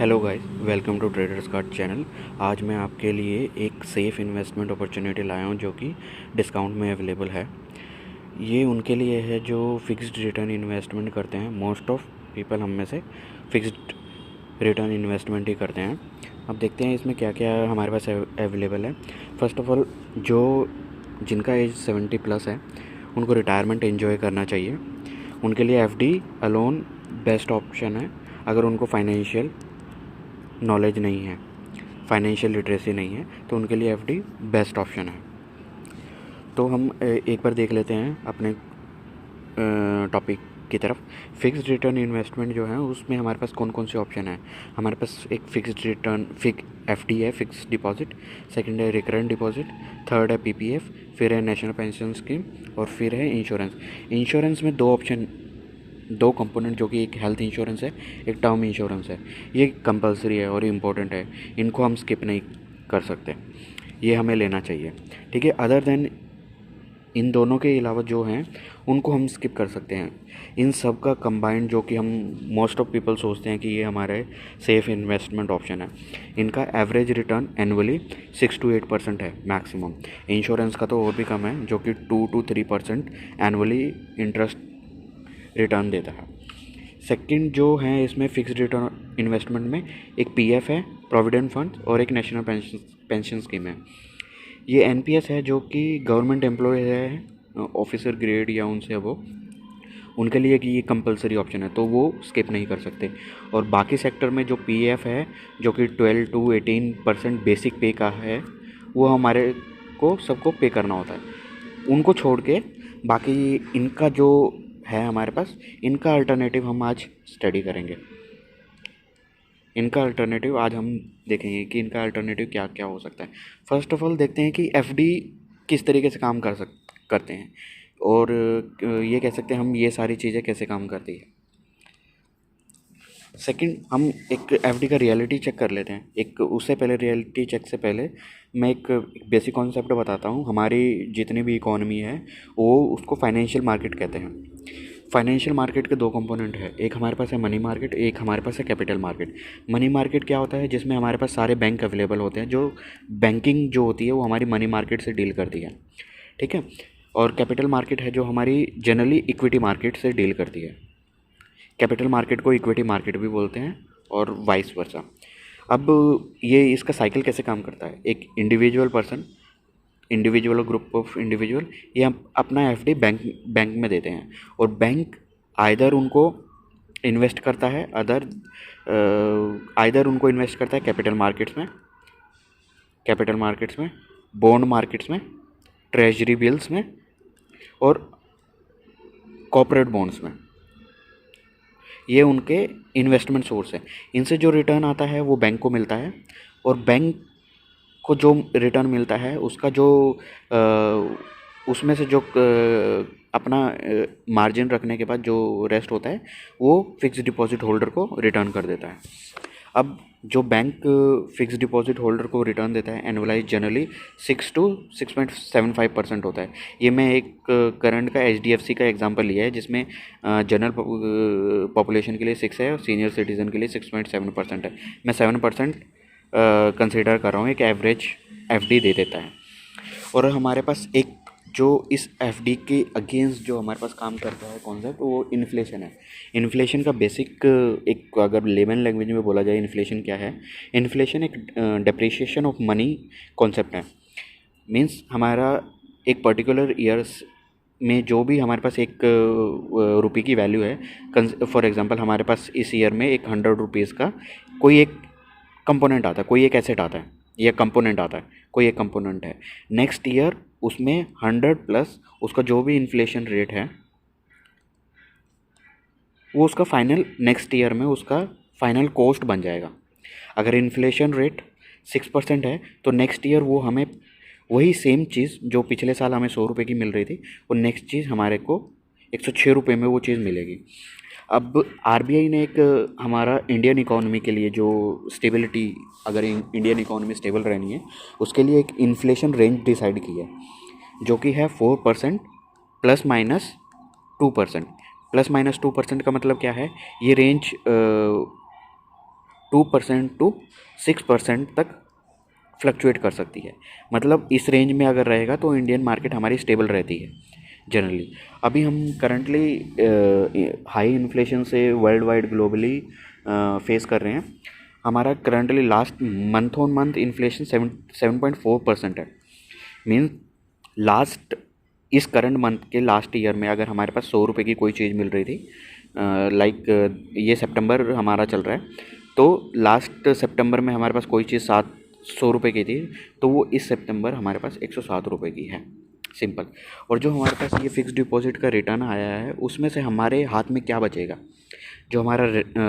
Hello guys, welcome to Traders Card channel. आज मैं आपके लिए एक सेफ़ इन्वेस्टमेंट अपॉर्चुनिटी लाया हूं जो कि डिस्काउंट में अवेलेबल है। ये उनके लिए है जो फिक्स्ड रिटर्न इन्वेस्टमेंट करते हैं। मोस्ट ऑफ पीपल हम में से फिक्स्ड रिटर्न इन्वेस्टमेंट ही करते हैं। अब देखते हैं इसमें क्या क्या हमारे पास अवेलेबल है। फर्स्ट ऑफ ऑल, जो जिनका एज 70 प्लस है उनको रिटायरमेंट एंजॉय करना चाहिए। उनके लिए एफडी अलोन बेस्ट ऑप्शन है। अगर उनको फाइनेंशियल नॉलेज नहीं है, फाइनेंशियल लिटरेसी नहीं है, तो उनके लिए एफडी बेस्ट ऑप्शन है। तो हम एक बार देख लेते हैं अपने टॉपिक की तरफ। फिक्स्ड रिटर्न इन्वेस्टमेंट जो है उसमें हमारे पास कौन कौन से ऑप्शन है। हमारे पास एक फिक्स्ड रिटर्न एफडी है, फिक्स्ड डिपॉजिट। सेकंड है रिकरेंट डिपॉजिट। थर्ड है पीपीएफ। फिर है नेशनल पेंशन स्कीम। और फिर है इंश्योरेंस। इंश्योरेंस में दो कंपोनेंट, जो कि एक हेल्थ इंश्योरेंस है, एक टर्म इंश्योरेंस है। ये कंपलसरी है और इम्पोर्टेंट है, इनको हम स्किप नहीं कर सकते, ये हमें लेना चाहिए। ठीक है, अदर देन इन दोनों के अलावा जो हैं उनको हम स्किप कर सकते हैं। इन सब का कंबाइंड, जो कि हम मोस्ट ऑफ पीपल सोचते हैं कि ये हमारे सेफ़ इन्वेस्टमेंट ऑप्शन है, इनका एवरेज रिटर्न एनुअली 6 to 8% है मैक्सिमम। इंश्योरेंस का तो और भी कम है, जो कि 2 to 3% एनुअली इंटरेस्ट रिटर्न देता है। सेकंड जो है इसमें फिक्स्ड रिटर्न इन्वेस्टमेंट में एक पीएफ है, प्रोविडेंट फंड, और एक नेशनल पेंशन स्कीम है। ये एनपीएस है जो कि गवर्नमेंट एम्प्लॉय है, ऑफिसर ग्रेड या उनसे वो, उनके लिए कि ये कंपलसरी ऑप्शन है, तो वो स्किप नहीं कर सकते। और बाकी सेक्टर में जो पीएफ है, जो कि 12 to 18% बेसिक पे का है, वो हमारे को सबको पे करना होता है। उनको छोड़ के बाकी इनका जो है हमारे पास, इनका अल्टरनेटिव हम आज स्टडी करेंगे। इनका अल्टरनेटिव आज हम देखेंगे कि इनका अल्टरनेटिव क्या क्या हो सकता है। फर्स्ट ऑफ ऑल देखते हैं कि एफडी किस तरीके से काम करते हैं, और ये कह सकते हैं हम ये सारी चीज़ें कैसे काम करती है। सेकंड, हम एक एफडी का रियलिटी चेक कर लेते हैं। एक उससे पहले, रियलिटी चेक से पहले मैं एक बेसिक कॉन्सेप्ट बताता हूँ। हमारी जितनी भी इकोनॉमी है वो उसको फाइनेंशियल मार्केट कहते हैं। फाइनेंशियल मार्केट के दो कंपोनेंट है, एक हमारे पास है मनी मार्केट, एक हमारे पास है कैपिटल मार्केट। मनी मार्केट क्या होता है, जिसमें हमारे पास सारे बैंक अवेलेबल होते हैं, जो बैंकिंग जो होती है वो हमारी मनी मार्केट से डील करती है। ठीक है। और कैपिटल मार्केट है जो हमारी जनरली इक्विटी मार्केट से डील करती है। कैपिटल मार्केट को इक्विटी मार्केट भी बोलते हैं और वाइस वर्सा। अब ये इसका साइकिल कैसे काम करता है। एक इंडिविजुअल पर्सन, इंडिविजुअल और ग्रुप ऑफ इंडिविजुअल, ये अपना एफडी बैंक में देते हैं, और बैंक आइदर उनको इन्वेस्ट करता है कैपिटल मार्केट्स में, बॉन्ड मार्केट्स में, ट्रेजरी बिल्स में, और कॉर्पोरेट बॉन्ड्स में। ये उनके इन्वेस्टमेंट सोर्स है। इनसे जो रिटर्न आता है वो बैंक को मिलता है, और बैंक को जो रिटर्न मिलता है उसका जो उसमें से जो अपना मार्जिन रखने के बाद जो रेस्ट होता है वो फिक्स डिपॉजिट होल्डर को रिटर्न कर देता है। अब जो बैंक फिक्स डिपॉजिट होल्डर को रिटर्न देता है एनुअलाइज जनरली 6 to 6.75% होता है। ये मैं एक करंट का एचडीएफसी का एग्जांपल लिया है, जिसमें जनरल पॉपुलेशन के लिए 6 है और सीनियर सिटीज़न के लिए 6.7% है। मैं 7% कंसिडर कर रहा हूँ, एक एवरेज एफडी दे देता है। और हमारे पास एक जो इस एफडी के अगेंस्ट जो हमारे पास काम करता है कॉन्सेप्ट, वो इन्फ्लेशन है। इन्फ्लेशन का बेसिक, एक अगर लेमन लैंग्वेज में बोला जाए इन्फ्लेशन क्या है, इन्फ्लेशन एक डेप्रिसिएशन ऑफ मनी कॉन्सेप्ट है। मीन्स हमारा एक पर्टिकुलर ईयर्स में जो भी हमारे पास एक रुपये की वैल्यू है, फॉर एग्जांपल हमारे पास इस ईयर में एक 100 रुपीज़ का कोई एक कंपोनेंट आता है, कोई एक एसेट आता है या कंपोनेंट आता है, कोई एक कंपोनेंट है। नेक्स्ट ईयर उसमें 100 प्लस उसका जो भी इन्फ्लेशन रेट है वो उसका फाइनल, नेक्स्ट ईयर में उसका फाइनल कॉस्ट बन जाएगा। अगर इन्फ्लेशन रेट 6% है तो नेक्स्ट ईयर वो हमें वही सेम चीज़ जो पिछले साल हमें 100 रुपये की मिल रही थी, वो नेक्स्ट चीज़ हमारे को 106 रुपये में वो चीज़ मिलेगी। अब आरबीआई ने एक हमारा इंडियन इकोनॉमी के लिए जो स्टेबिलिटी, अगर इंडियन इकोनॉमी स्टेबल रहनी है उसके लिए एक इन्फ्लेशन रेंज डिसाइड की है, जो कि है 4% ±2%। ±2% का मतलब क्या है, ये रेंज 2% टू 6% तक फ्लक्चुएट कर सकती है। मतलब इस रेंज में अगर रहेगा तो इंडियन मार्केट हमारी स्टेबल रहती है जनरली। अभी हम करंटली हाई इन्फ्लेशन से वर्ल्ड वाइड ग्लोबली फेस कर रहे हैं। हमारा currently last month on month inflation 7.4% है। मीन्स लास्ट इस करंट मंथ के लास्ट ईयर में अगर हमारे पास 100 रुपये की कोई चीज़ मिल रही थी, लाइक ये सितंबर हमारा चल रहा है, तो लास्ट सितंबर में हमारे पास कोई चीज़ 700 रुपये की थी, तो वो इस सितंबर हमारे पास 107 रुपये की है, सिंपल। और जो हमारे पास ये फिक्स डिपॉजिट का रिटर्न आया है उसमें से हमारे हाथ में क्या बचेगा? जो हमारा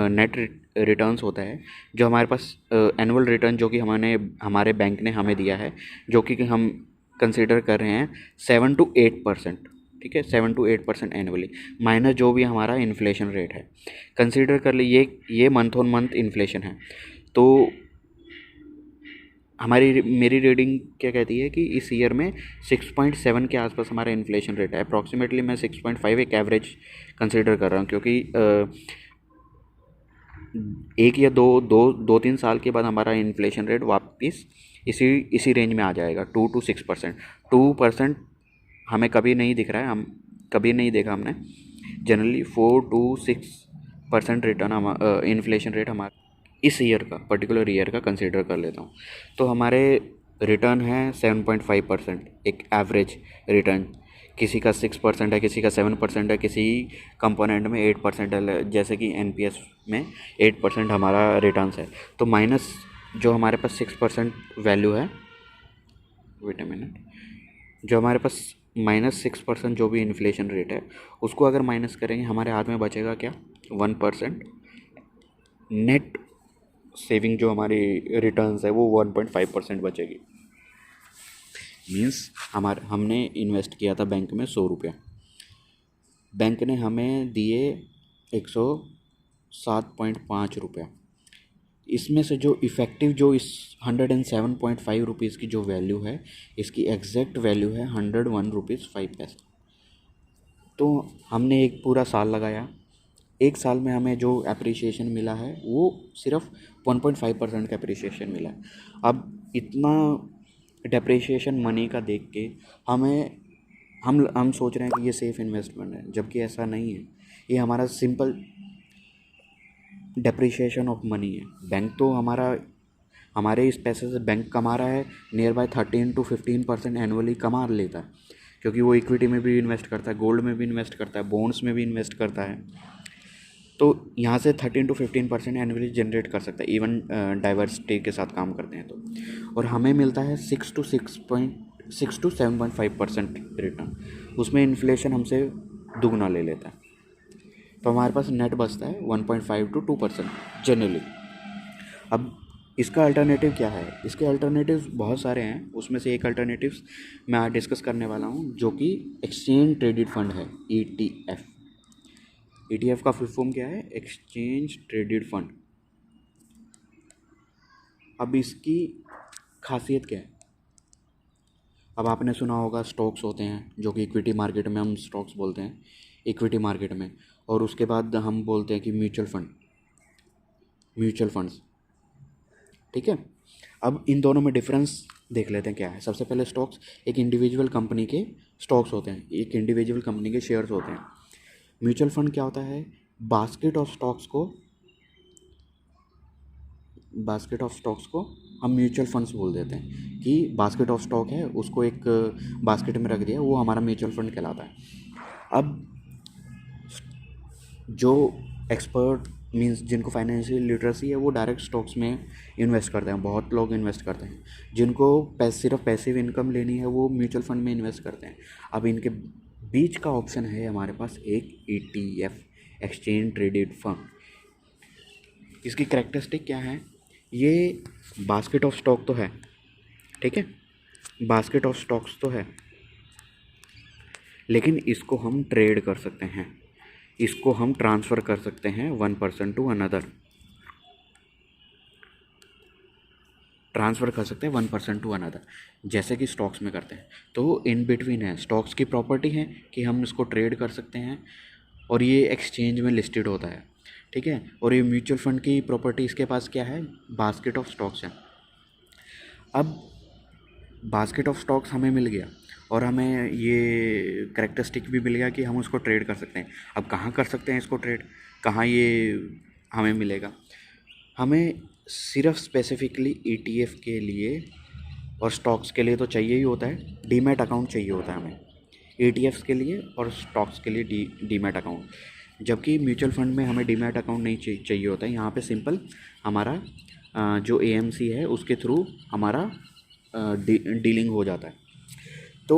नेट रिटर्न्स होता है, जो हमारे पास एनुअल रिटर्न जो कि हमारे बैंक ने हमें दिया है, जो कि हम कंसीडर कर रहे हैं 7 to 8%, ठीक है, 7 to 8% एनुअली, माइनस जो भी हमारा इन्फ्लेशन रेट है। कंसीडर कर लीजिए ये मंथ ऑन मंथ इन्फ्लेशन है, तो मेरी रीडिंग क्या कहती है कि इस ईयर में 6.7 के आसपास हमारा इन्फ्लेशन रेट है। अप्रॉक्सीमेटली मैं 6.5 एक एवरेज कंसीडर कर रहा हूँ, क्योंकि एक या दो तीन साल के बाद हमारा इन्फ्लेशन रेट वापस इसी रेंज में आ जाएगा, 2 to 6%। 2% हमें कभी नहीं दिख रहा है, हम कभी नहीं देखा हमने। Generally 4 to 6% return inflation rate हमारा इस ईयर का, पर्टिकुलर ईयर का कंसीडर कर लेता हूँ, तो हमारे रिटर्न है 7.5%, एक एवरेज रिटर्न। किसी का 6% है, किसी का 7% है, किसी कंपोनेंट में 8% है, जैसे कि NPS में 8% हमारा रिटर्न्स है। तो माइनस जो हमारे पास 6% वैल्यू है, वेट अ मिनट, जो हमारे पास -6% जो भी इन्फ्लेशन रेट है उसको अगर माइनस करेंगे हमारे हाथ में बचेगा क्या? 1%। नेट सेविंग जो हमारी रिटर्न्स है वो 1.5% बचेगी। मीन्स हमने इन्वेस्ट किया था बैंक में 100 रुपया, बैंक ने हमें दिए 107.5 रुपया। इसमें से जो इफ़ेक्टिव जो इस 107.5 रुपीज़ की जो वैल्यू है, इसकी एग्जैक्ट वैल्यू है 101 रुपीज़ 5 पैसे। तो हमने एक पूरा साल लगाया, एक साल में हमें जो एप्रिसिएशन मिला है वो सिर्फ 1.5% का एप्रिसिएशन मिला है। अब इतना डेप्रिसिएशन मनी का देख के हम सोच रहे हैं कि ये सेफ़ इन्वेस्टमेंट है, जबकि ऐसा नहीं है। ये हमारा सिंपल डेप्रिसिएशन ऑफ मनी है। बैंक तो हमारे इस पैसे से बैंक कमा रहा है नियर बाय 13 to 15% एनुअली कमा लेता है, क्योंकि वो इक्विटी में भी इन्वेस्ट करता है, गोल्ड में भी इन्वेस्ट करता है, बॉन्ड्स में भी इन्वेस्ट करता है। तो यहाँ से 13 to 15% एनुअली जनरेट कर सकता है, इवन डाइवर्सिटी के साथ काम करते हैं तो। और हमें मिलता है 6 to 7.5% रिटर्न, उसमें इन्फ्लेशन हमसे दुगना ले लेता है, तो हमारे पास नेट बचता है 1.5 to 2% जनरली। अब इसका अल्टरनेटिव क्या है? इसके अल्टरनेटिव्स बहुत सारे हैं, उसमें से एक अल्टरनेटिव्स मैं आज डिस्कस करने वाला हूँ, जो कि एक्सचेंज ट्रेडेड फंड है, ETF। ETF का फुल फॉर्म क्या है? Exchange traded fund. अब इसकी खासियत क्या है? अब आपने सुना होगा स्टॉक्स होते हैं, जो कि इक्विटी मार्केट में हम स्टॉक्स बोलते हैं, इक्विटी मार्केट में, और उसके बाद हम बोलते हैं कि म्यूचुअल फंड्स, ठीक है। अब इन दोनों में डिफरेंस देख लेते हैं क्या है। सबसे पहले स्टॉक्स एक इंडिविजुअल कंपनी के स्टॉक्स होते हैं, एक इंडिविजुअल कंपनी के शेयर्स होते हैं। म्यूचुअल फंड क्या होता है? बास्केट ऑफ स्टॉक्स को हम म्यूचुअल फंड्स बोल देते हैं कि बास्केट ऑफ स्टॉक है, उसको एक बास्केट में रख दिया, वो हमारा म्यूचुअल फंड कहलाता है। अब जो एक्सपर्ट मींस जिनको फाइनेंशियल लिटरेसी है वो डायरेक्ट स्टॉक्स में इन्वेस्ट करते हैं, बहुत लोग इन्वेस्ट करते हैं। जिनको सिर्फ पैसिव इनकम लेनी है वो म्यूचुअल फंड में इन्वेस्ट करते हैं। अब इनके बीच का ऑप्शन है हमारे पास एक ETF, एक्सचेंज ट्रेडेड फंड। इसकी कैरेक्टरिस्टिक क्या है? ये बास्केट ऑफ स्टॉक तो है, ठीक है, बास्केट ऑफ स्टॉक्स तो है, लेकिन इसको हम ट्रेड कर सकते हैं, इसको हम ट्रांसफ़र कर सकते हैं वन पर्सन टू अनदर, जैसे कि स्टॉक्स में करते हैं। तो इन बिटवीन है, स्टॉक्स की प्रॉपर्टी है कि हम इसको ट्रेड कर सकते हैं, और ये एक्सचेंज में लिस्टेड होता है। ठीक है। और ये म्यूचुअल फंड की प्रॉपर्टी इसके पास क्या है, बास्केट ऑफ स्टॉक्स है। अब बास्केट ऑफ स्टॉक्स हमें मिल गया और हमें ये करेक्टरिस्टिक भी मिल गया कि हम उसको ट्रेड कर सकते हैं। अब कहाँ कर सकते हैं इसको ट्रेड, कहाँ ये हमें मिलेगा? हमें सिर्फ स्पेसिफिकली ETF के लिए और स्टॉक्स के लिए तो चाहिए ही होता है, डीमैट अकाउंट चाहिए होता है हमें ETFs के लिए और स्टॉक्स के लिए डीमैट अकाउंट। जबकि म्यूचुअल फंड में हमें डीमैट अकाउंट नहीं चाहिए होता है। यहाँ पे सिंपल हमारा जो AMC है उसके थ्रू हमारा डीलिंग हो जाता है। तो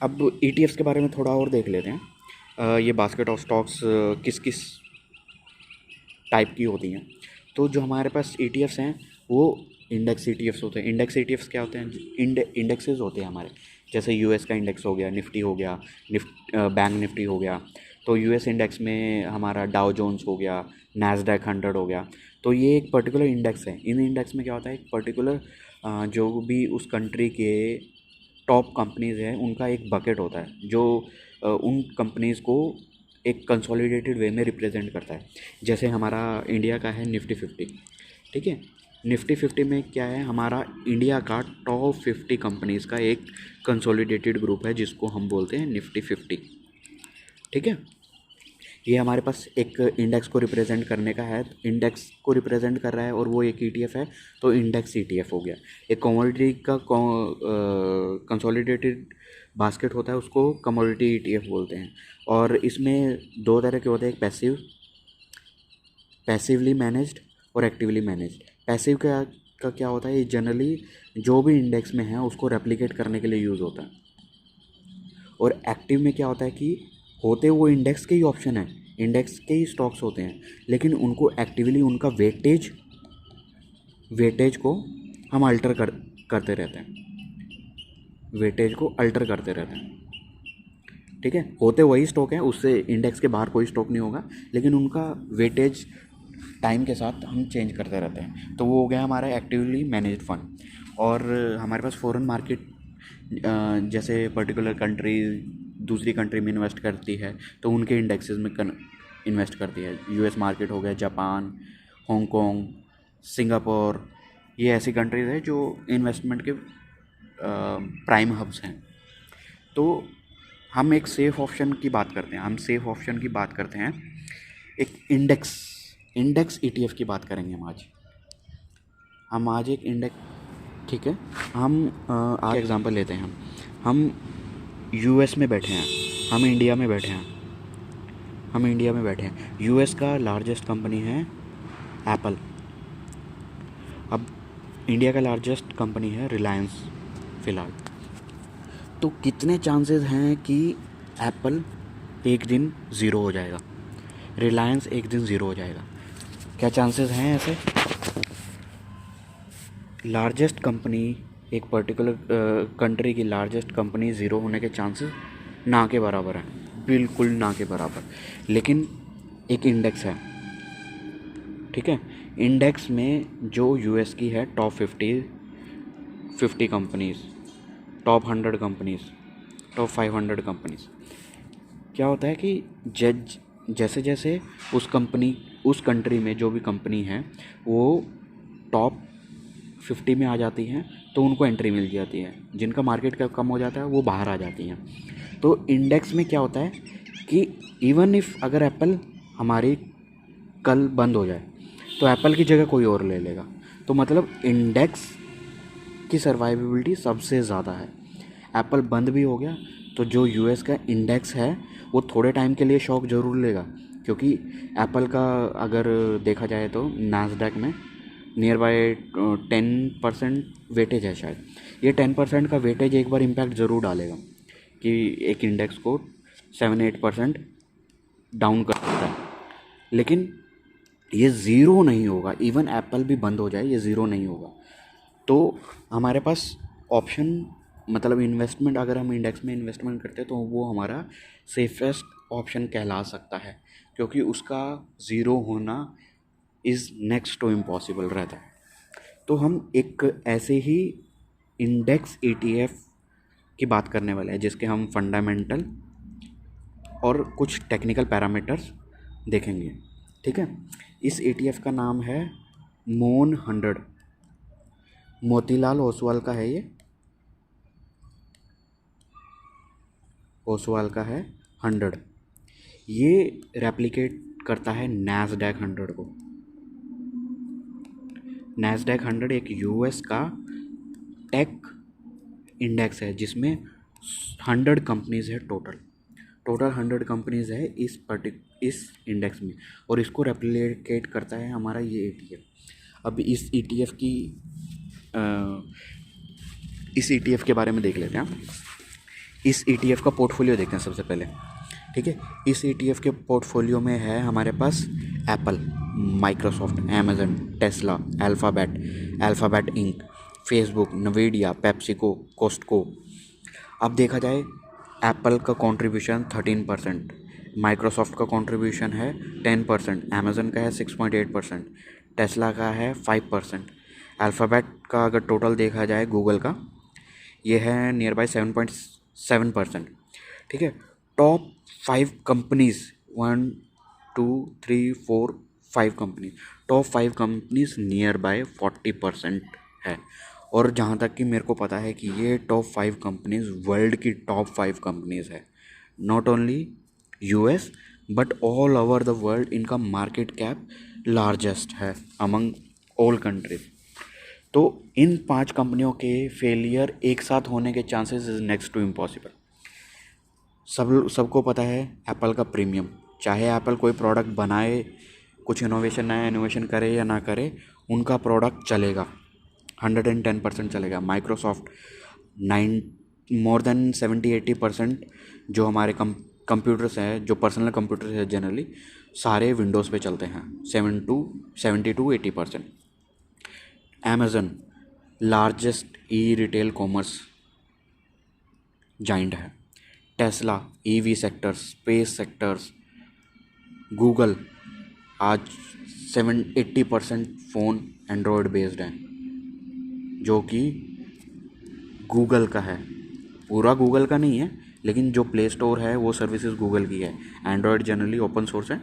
अब ETFs के बारे में थोड़ा और देख लेते हैं। ये बास्केट ऑफ स्टॉक्स किस किस टाइप की होती हैं। तो जो हमारे पास ETFs हैं वो इंडेक्स ETFs होते हैं। इंडेक्स ETFs क्या होते हैं? इंडेक्सेस होते हैं हमारे, जैसे US का इंडेक्स हो गया, निफ्टी हो गया, बैंक निफ्टी हो गया। तो US इंडेक्स में हमारा डाउ जोन्स हो गया, नैस्डैक 100 हो गया। तो ये एक पर्टिकुलर इंडेक्स है। इन इंडेक्स में क्या होता है, एक पर्टिकुलर जो भी उस कंट्री के टॉप कंपनीज़ हैं उनका एक बकेट होता है जो उन कंपनीज़ को एक कंसोलिडेटेड वे में रिप्रेजेंट करता है। जैसे हमारा इंडिया का है निफ्टी 50, ठीक है। निफ्टी 50 में क्या है, हमारा इंडिया का टॉप 50 कंपनीज़ का एक कंसोलिडेटेड ग्रुप है जिसको हम बोलते हैं निफ्टी 50, ठीक है। ये हमारे पास एक इंडेक्स को रिप्रेजेंट करने का है, इंडेक्स को रिप्रेजेंट कर रहा है और वो एक ETF है, तो इंडेक्स ETF हो गया। एक कमोडिटी का कंसोलिडेटेड बास्केट होता है, उसको कमोडिटी ETF बोलते हैं। और इसमें दो तरह के होते हैं, एक पैसिवली मैनेज्ड और एक्टिवली मैनेज्ड। पैसिव का क्या होता है, ये जनरली जो भी इंडेक्स में है उसको रेप्लिकेट करने के लिए यूज़ होता है। और एक्टिव में क्या होता है कि होते वो इंडेक्स के ही ऑप्शन है, इंडेक्स के ही स्टॉक्स होते हैं, लेकिन उनको एक्टिवली उनका वेटेज को हम करते रहते हैं, वेटेज को अल्टर करते रहते हैं, ठीक है। होते वही स्टॉक हैं, उससे इंडेक्स के बाहर कोई स्टॉक नहीं होगा, लेकिन उनका वेटेज टाइम के साथ हम चेंज करते रहते हैं। तो वो हो गया हमारा एक्टिवली मैनेज्ड फंड। और हमारे पास फॉरेन मार्केट, जैसे पर्टिकुलर कंट्री दूसरी कंट्री में इन्वेस्ट करती है तो उनके इंडेक्सेस में इन्वेस्ट करती है। US मार्केट हो गया, जापान, हांगकांग, सिंगापुर, ये ऐसी कंट्रीज़ है जो इन्वेस्टमेंट के प्राइम हब्स हैं। तो हम एक सेफ़ ऑप्शन की बात करते हैं, एक इंडेक्स ETF की बात करेंगे हम आज एक इंडेक्स, ठीक है। हम आज एग्जांपल लेते हैं, हम US में बैठे हैं, हम इंडिया में बैठे हैं। US का लार्जेस्ट कंपनी है एप्पल। अब इंडिया का लार्जेस्ट कंपनी है रिलायंस फ़िलहाल। तो कितने चांसेस हैं कि एप्पल एक दिन ज़ीरो हो जाएगा, रिलायंस एक दिन ज़ीरो हो जाएगा? क्या चांसेस हैं ऐसे? लार्जेस्ट कंपनी, एक पर्टिकुलर कंट्री की लार्जेस्ट कंपनी ज़ीरो होने के चांसेस ना के बराबर है, बिल्कुल ना के बराबर। लेकिन एक इंडेक्स है, ठीक है। इंडेक्स में जो US की है top 50 companies, top 100 companies, top 500 companies, क्या होता है कि जैसे जैसे उस कंट्री में जो भी कंपनी है वो टॉप 50 में आ जाती हैं तो उनको एंट्री मिल जाती है, जिनका मार्केट कैप कम हो जाता है वो बाहर आ जाती हैं। तो इंडेक्स में क्या होता है कि इवन इफ़ अगर एप्पल हमारी कल बंद हो जाए तो एप्पल की जगह कोई और ले लेगा। तो मतलब इंडेक्स की सर्वाइवेबिलिटी सबसे ज़्यादा है। एप्पल बंद भी हो गया तो जो US का इंडेक्स है वो थोड़े टाइम के लिए शॉक ज़रूर लेगा, क्योंकि एप्पल का अगर देखा जाए तो नैस्डैक में नियर बाय 10% वेटेज है शायद। ये 10% का वेटेज एक बार इम्पैक्ट ज़रूर डालेगा कि एक इंडेक्स को 7-8% डाउन कर सकता है, लेकिन ये ज़ीरो नहीं होगा। इवन एप्पल भी बंद हो जाए ये ज़ीरो नहीं होगा। तो हमारे पास ऑप्शन, मतलब इन्वेस्टमेंट, अगर हम इंडेक्स में इन्वेस्टमेंट करते हैं तो वो हमारा सेफेस्ट ऑप्शन कहला सकता है, क्योंकि उसका ज़ीरो होना इज़ नेक्स्ट टू इम्पॉसिबल रहता है। तो हम एक ऐसे ही इंडेक्स ETF की बात करने वाले हैं जिसके हम फंडामेंटल और कुछ टेक्निकल पैरामीटर्स देखेंगे। ठीक है। इस ETF का नाम है मोन 100, मोतीलाल ओसवाल का है, ये ओसवाल का है 100। ये रेप्लिकेट करता है नैस्डैक 100 को। नैस्डैक 100 एक US का टेक इंडेक्स है जिसमें 100 कंपनीज है, टोटल 100 कंपनीज है इस इंडेक्स में, और इसको रेप्लिकेट करता है हमारा ये ETF। अब इस ETF के बारे में देख लेते हैं। इस ETF का पोर्टफोलियो देखते हैं सबसे पहले। ठीक है, इस ETF के पोर्टफोलियो में है हमारे पास Apple, Microsoft, Amazon, Tesla, Alphabet Inc, Facebook, Nvidia, PepsiCo, Costco. अब देखा जाए, एप्पल का कंट्रीब्यूशन 13%, माइक्रोसॉफ्ट का कंट्रीब्यूशन है 10%, अमेजन का है 6.8%, टेस्ला का है 5%, अल्फ़ाबेट का अगर टोटल देखा जाए गूगल का, ये है नियर बाई 7.7%। ठीक है, top 5 companies, 1 2 3 4 5 company, top 5 companies near by 40% है। और जहाँ तक कि मेरे को पता है कि ये टॉप 5 कंपनीज वर्ल्ड की टॉप 5 कंपनीज है, not only US but all over the world. इनका मार्केट कैप लार्जेस्ट है अमंग ऑल कंट्रीज। तो इन 5 कंपनियों के फेलियर एक साथ होने के chances is next to impossible. सबको पता है एप्पल का प्रीमियम, चाहे एप्पल कोई प्रोडक्ट बनाए, कुछ नया इनोवेशन करे या ना करे, उनका प्रोडक्ट चलेगा, 110% चलेगा। माइक्रोसॉफ्ट मोर देन 70-80% जो हमारे कंप्यूटर्स हैं, जो पर्सनल कंप्यूटर्स हैं जनरली, सारे विंडोज़ पे चलते हैं, 70-80%। Amazon largest retail commerce giant है। Tesla EV sectors, space sectors. Google आज 80% फ़ोन एंड्रॉयड बेस्ड हैं, जो कि गूगल का है, पूरा गूगल का नहीं है, लेकिन जो प्ले स्टोर है वो सर्विसेज गूगल की है। एंड्रॉयड जनरली ओपन सोर्स है,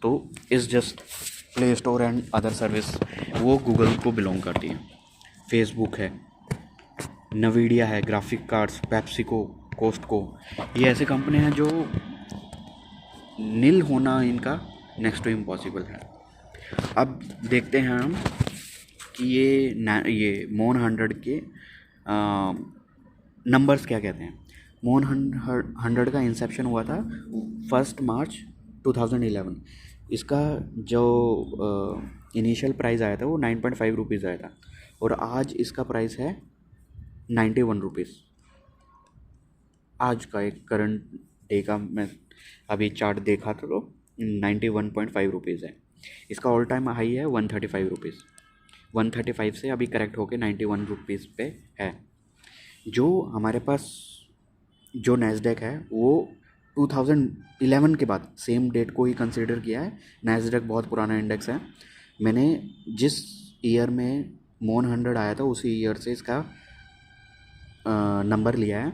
तो इस just play store and other service वो गूगल को बिलोंग करती है। फेसबुक है, नवीडिया है, ग्राफिक कार्ड्स, पेप्सिको, कॉस्टको, ये ऐसे कंपनी हैं जो नील होना इनका नेक्स्ट टू इम्पॉसिबल है। अब देखते हैं हम कि ये मोन 100 के नंबर्स क्या कहते हैं। मोन 100 का इंसेप्शन हुआ था 1 मार्च 2011। इसका जो इनिशियल प्राइस आया था वो 9.5 रुपीज़ आया था, और आज इसका प्राइस है 91 रुपीज़। आज का एक करंट डे का मैं अभी चार्ट देखा था तो 91.5 रुपीज़ है। इसका ऑल टाइम हाई है 135 रुपीज़। 135 से अभी करेक्ट होके 91 रुपीज़ पे है। जो हमारे पास जो नैस्डैक है वो 2011 के बाद सेम डेट को ही कंसिडर किया है। नैस्डैक बहुत पुराना इंडेक्स है। मैंने जिस ईयर में मोन 100 आया था उसी ईयर से इसका नंबर लिया है।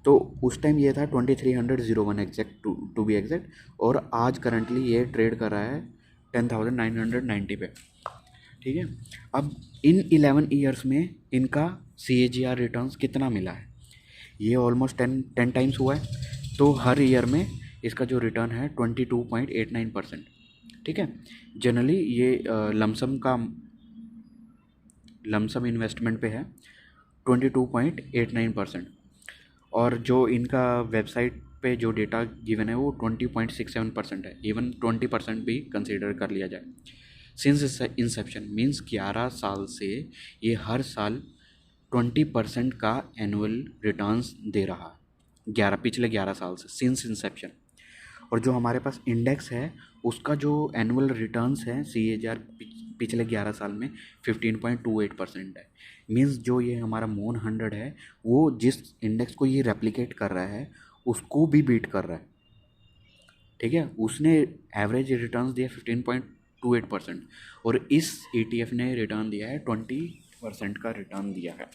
तो उस टाइम ये था 2301 एग्जैक्ट टू बी एग्जैक्ट, और आज करंटली ये ट्रेड कर रहा है 10,990 पे। ठीक है, अब इन 11 ईयर्स में इनका CAGR रिटर्न्स कितना मिला है, ये ऑलमोस्ट 10 टाइम्स हुआ है। तो हर ईयर में इसका जो रिटर्न है 22.89%। ठीक है, जनरली ये लमसम इन्वेस्टमेंट पे है 22.89%, और जो इनका वेबसाइट पे जो डेटा गिवन है वो 20.67% है। इवन 20% भी कंसीडर कर लिया जाए। सिंस इंसेप्शन मीन्स 11 साल से ये हर साल 20% का एनुअल रिटर्न्स दे रहा है, पिछले 11 साल से, सिंस इंसेप्शन। और जो हमारे पास इंडेक्स है उसका जो एनुअल रिटर्न्स है CAGR पिछले 11 साल में 15.28% है। मीन्स जो ये हमारा मोन 100 है वो जिस इंडेक्स को ये रेप्लिकेट कर रहा है उसको भी बीट कर रहा है। ठीक है, उसने एवरेज रिटर्न्स दिया 15.28%, और इस ETF ने रिटर्न दिया है 20% का रिटर्न दिया है।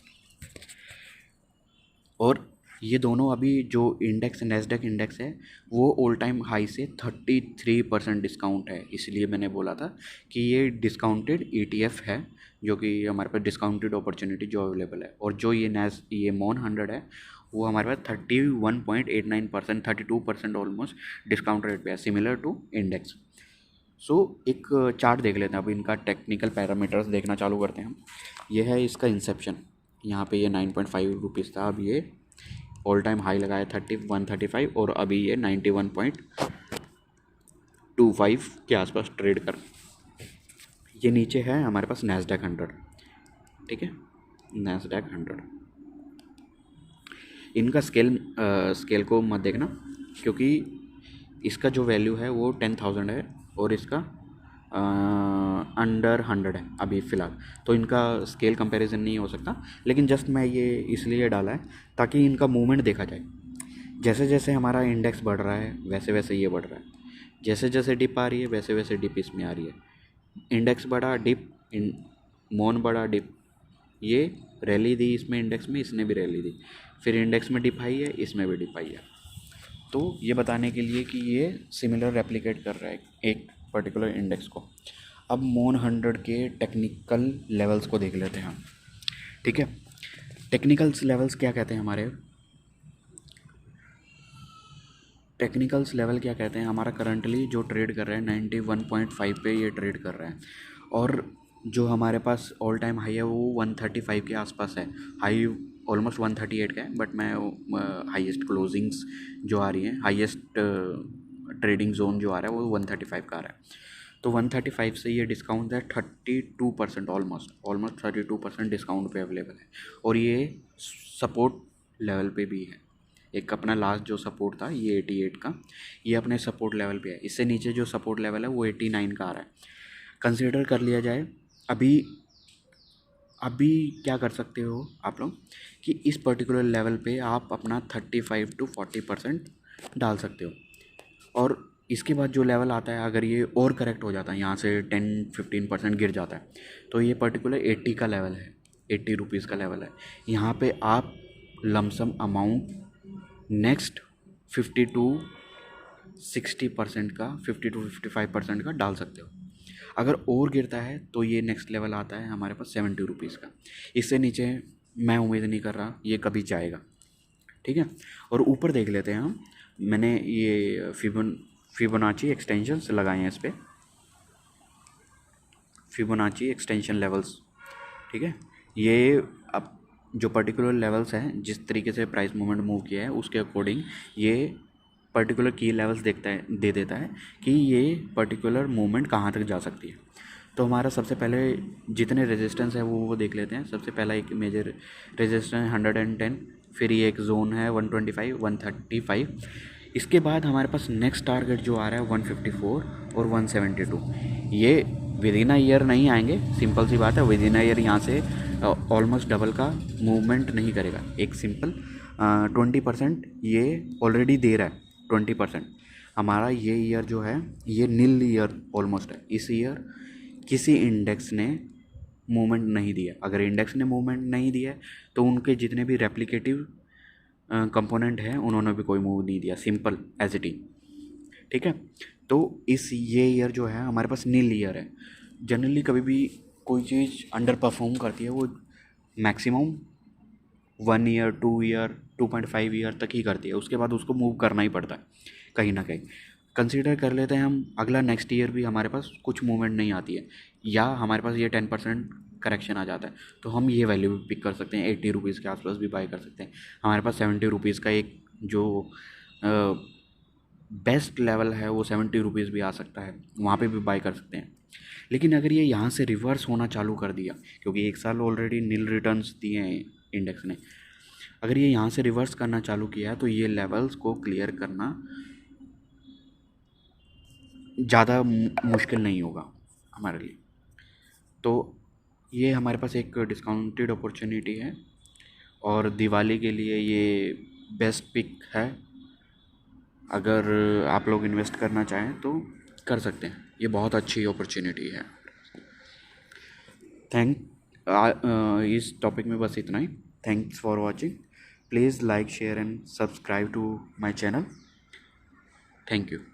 और ये दोनों अभी जो इंडेक्स नैस्डैक इंडेक्स है वो ऑल टाइम हाई से 33% डिस्काउंट है, इसलिए मैंने बोला था कि ये डिस्काउंटेड ETF है, जो कि हमारे पास डिस्काउंटेड अपॉर्चुनिटी जो अवेलेबल है। और जो ये मॉन 100 है वो हमारे पास 31.89%, 32% ऑलमोस्ट डिस्काउंट रेट पे है, सिमिलर टू इंडेक्स। सो एक चार्ट देख लेते हैं, अब इनका टेक्निकल पैरामीटर्स देखना चालू करते हैं हम। ये है इसका इंसेप्शन, यहाँ पे ये 9.5 रुपीज़ था, अब ये ऑल टाइम हाई लगाया 135 और अभी ये 91.25 के आसपास ट्रेड कर। ये नीचे है हमारे पास नैस्डैक 100, ठीक है, नैस्डैक 100। इनका स्केल को मत देखना, क्योंकि इसका जो वैल्यू है वो 10,000 है और इसका अंडर 100 है अभी फ़िलहाल, तो इनका स्केल कंपैरिजन नहीं हो सकता। लेकिन जस्ट मैं ये इसलिए डाला है ताकि इनका मूवमेंट देखा जाए। जैसे जैसे हमारा इंडेक्स बढ़ रहा है वैसे वैसे ये बढ़ रहा है, जैसे जैसे डिप आ रही है वैसे वैसे डिप इसमें आ रही है। इंडेक्स बढ़ा डिप, मोन बढ़ा डिप, ये रैली दी इसमें, इंडेक्स में इसने भी रैली दी, फिर इंडेक्स में डिप आई है, इसमें भी डिप आई है। तो ये बताने के लिए कि ये सिमिलर रेप्लिकेट कर रहा है एक पर्टिकुलर इंडेक्स को। अब मोन 100 के टेक्निकल लेवल्स को देख लेते हैं हम, ठीक है। टेक्निकल्स लेवल्स क्या कहते हैं हमारे, टेक्निकल्स लेवल क्या कहते हैं, हमारा करंटली जो ट्रेड कर रहा है 91.5 पे ये ट्रेड कर रहा है, और जो हमारे पास ऑल टाइम हाई है वो 135 के आसपास है। हाई ऑलमोस्ट 138 का है, बट मैं हाईएस्ट क्लोजिंग्स जो आ रही हैं, हाईएस्ट ट्रेडिंग जोन जो आ रहा है वो 135 का आ रहा है। तो 135 से ये डिस्काउंट है 32%, ऑलमोस्ट 32% डिस्काउंट पे अवेलेबल है। और ये सपोर्ट लेवल पे भी है। एक अपना लास्ट जो सपोर्ट था ये 88 का, ये अपने सपोर्ट लेवल पे है। इससे नीचे जो सपोर्ट लेवल है वो 89 का आ रहा है। कंसीडर कर लिया जाए अभी अभी क्या कर सकते हो आप लोग कि इस पर्टिकुलर लेवल पे आप अपना 35 to 40% डाल सकते हो। और इसके बाद जो लेवल आता है, अगर ये और करेक्ट हो जाता है, यहाँ से 10-15% गिर जाता है, तो ये पर्टिकुलर 80 का लेवल है, 80 रुपीज़ का लेवल है। यहाँ पे आप लमसम अमाउंट नेक्स्ट 50 to 60% का, 50 to 55% का डाल सकते हो। अगर और गिरता है तो ये नेक्स्ट लेवल आता है हमारे पास 70 रुपीज़ का। इससे नीचे मैं उम्मीद नहीं कर रहा ये कभी जाएगा, ठीक है। और ऊपर देख लेते हैं हम, मैंने ये फिबोनाची एक्सटेंशंस लगाए हैं इस पर, फिबोनाची एक्सटेंशन लेवल्स, ठीक है। ये अब जो पर्टिकुलर लेवल्स हैं, जिस तरीके से प्राइस मूवमेंट मूव किया है उसके अकॉर्डिंग ये पर्टिकुलर की लेवल्स दे देता है कि ये पर्टिकुलर मूवमेंट कहाँ तक जा सकती है। तो हमारा सबसे पहले जितने रेजिस्टेंस है वो देख लेते हैं। सबसे पहला एक मेजर रेजिस्टेंस 110, फिर ये एक जोन है 125, 135। इसके बाद हमारे पास नेक्स्ट टारगेट जो आ रहा है 154 और 172। ये विद इन अ ईयर नहीं आएंगे, सिंपल सी बात है। विद इन अ ईयर यहाँ से ऑलमोस्ट डबल का मूवमेंट नहीं करेगा। एक सिंपल 20% ये ऑलरेडी दे रहा है। 20% हमारा ये ईयर जो है ये नील ईयर ऑलमोस्ट है। इस ईयर किसी इंडेक्स ने मूवमेंट नहीं दिया। अगर इंडेक्स ने मूवमेंट नहीं दिया तो उनके जितने भी रेप्लिकेटिव कंपोनेंट हैं उन्होंने भी कोई मूव नहीं दिया, सिंपल एज इट इज, ठीक है। तो ये ईयर जो है हमारे पास नील ईयर है। जनरली कभी भी कोई चीज़ अंडर परफॉर्म करती है वो मैक्सिमम 1 ईयर, 2 ईयर, 2.5 ईयर तक ही करती है, उसके बाद उसको मूव करना ही पड़ता है कहीं ना कहीं। कंसीडर कर लेते हैं हम अगला नेक्स्ट ईयर भी हमारे पास कुछ मूवमेंट नहीं आती है, या हमारे पास ये 10% करेक्शन आ जाता है, तो हम ये वैल्यू भी पिक कर सकते हैं। 80 रुपीज़ के आसपास भी बाई कर सकते हैं। हमारे पास 70 रुपीज़ का एक जो बेस्ट लेवल है वो 70 रुपीज़ भी आ सकता है, वहाँ पे भी बाई कर सकते हैं। लेकिन अगर ये यहाँ से रिवर्स होना चालू कर दिया, क्योंकि एक साल ऑलरेडी नील रिटर्न्स दिए हैं इंडेक्स ने, अगर ये यहाँ से रिवर्स करना चालू किया है तो ये लेवल्स को क्लियर करना ज़्यादा मुश्किल नहीं होगा हमारे लिए। तो ये हमारे पास एक डिस्काउंटेड अपॉर्चुनिटी है और दिवाली के लिए ये बेस्ट पिक है। अगर आप लोग इन्वेस्ट करना चाहें तो कर सकते हैं, ये बहुत अच्छी अपॉर्चुनिटी है। इस टॉपिक में बस इतना ही। Thanks for watching. Please like, share and subscribe to my channel. Thank you.